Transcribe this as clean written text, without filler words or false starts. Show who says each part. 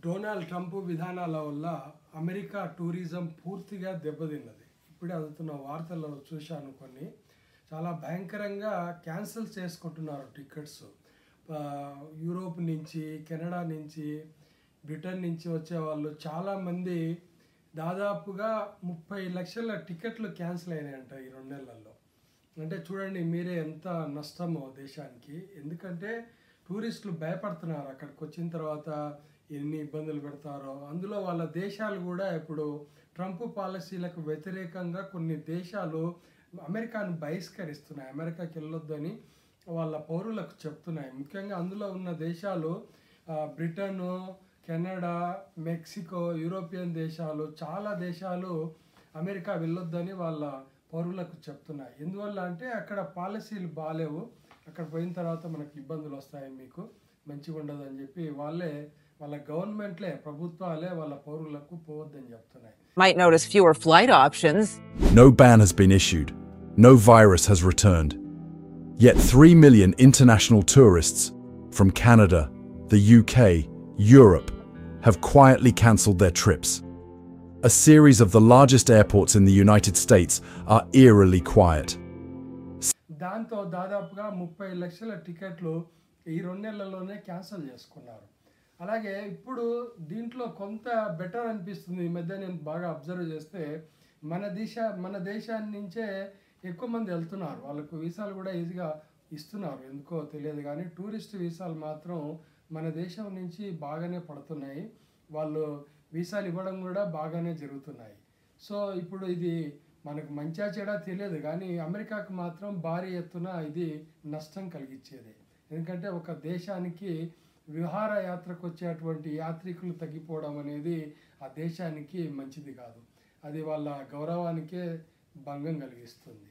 Speaker 1: Donald Trump విధానాల వల్ల America tourism పూర్తిగా దెబ్బతిన్నది. ఇప్పుడే అందుతున్న వార్తల్లో చూశాను కొన్ని. చాలా భయంకరంగా క్యాన్సిల్ చేసుకుంటున్నారు టికెట్స్. యూరోప్ నుంచి, కెనడా నుంచి, బ్రిటన్ నుంచి వచ్చేవాళ్ళు చాలామంది దాదాపుగా 30 లక్షల టికెట్లు క్యాన్సిల్ అయినాయంట ఈ 2 నెలల్లో. అంటే చూడండి మీరే ఎంత నష్టమో దేశానికి. ఎందుకంటే టూరిస్టులు భయపడుతున్నారు అక్కడికి వచ్చిన తర్వాత ఎన్ని ఇబ్బందులు పెడతారో. అందులో వాళ్ళ దేశాలు కూడా ఇప్పుడు ట్రంప్ పాలసీలకు వ్యతిరేకంగా కొన్ని దేశాలు అమెరికాను బహిష్కరిస్తున్నాయి. అమెరికాకి వెళ్ళొద్దని వాళ్ళ పౌరులకు చెప్తున్నాయి. ముఖ్యంగా అందులో ఉన్న దేశాలు బ్రిటను, కెనడా, మెక్సికో, యూరోపియన్ దేశాలు, చాలా దేశాలు అమెరికా వెళ్ళొద్దని వాళ్ళ పౌరులకు చెప్తున్నాయి. ఎందువల్ల అంటే అక్కడ పాలసీలు బాగాలేవు, అక్కడ పోయిన తర్వాత మనకు ఇబ్బందులు వస్తాయి, మీకు మంచిగా ఉండదు అని చెప్పి వాళ్ళ గవర్నమెంట్లే, ప్రభుత్వాలే వాళ్ళ పౌరులకు పోవద్దని చెప్తున్నాయి.
Speaker 2: Might notice fewer flight options.
Speaker 3: No ban has been issued. No virus has returned. Yet 3 million international tourists from Canada, the UK, Europe have quietly cancelled their trips. A series of the largest airports in the United States are eerily quiet.
Speaker 1: దాంతో దాదాపుగా 30 లక్షల టికెట్లు ఈ 2 నెలల్లోనే cancel చేసుకున్నారు. అలాగే ఇప్పుడు దీంట్లో కొంత బెటర్ అనిపిస్తుంది. ఈ మధ్య నేను బాగా అబ్జర్వ్ చేస్తే మన దేశాన్ని నుంచే ఎక్కువ మంది వెళ్తున్నారు. వాళ్ళకు వీసాలు కూడా ఈజీగా ఇస్తున్నారు, ఎందుకో తెలియదు కానీ టూరిస్ట్ వీసాలు మాత్రం మన దేశం నుంచి బాగానే పడుతున్నాయి. వాళ్ళు వీసాలు ఇవ్వడం కూడా బాగానే జరుగుతున్నాయి. సో ఇప్పుడు ఇది మనకు మంచిగా చెడా తెలియదు కానీ అమెరికాకు మాత్రం భారీ ఎత్తున ఇది నష్టం కలిగించేది. ఎందుకంటే ఒక దేశానికి విహారయాత్రకు వచ్చేటువంటి యాత్రికులు తగ్గిపోవడం అనేది ఆ దేశానికి మంచిది కాదు. అది వాళ్ళ గౌరవానికే భంగం కలిగిస్తుంది.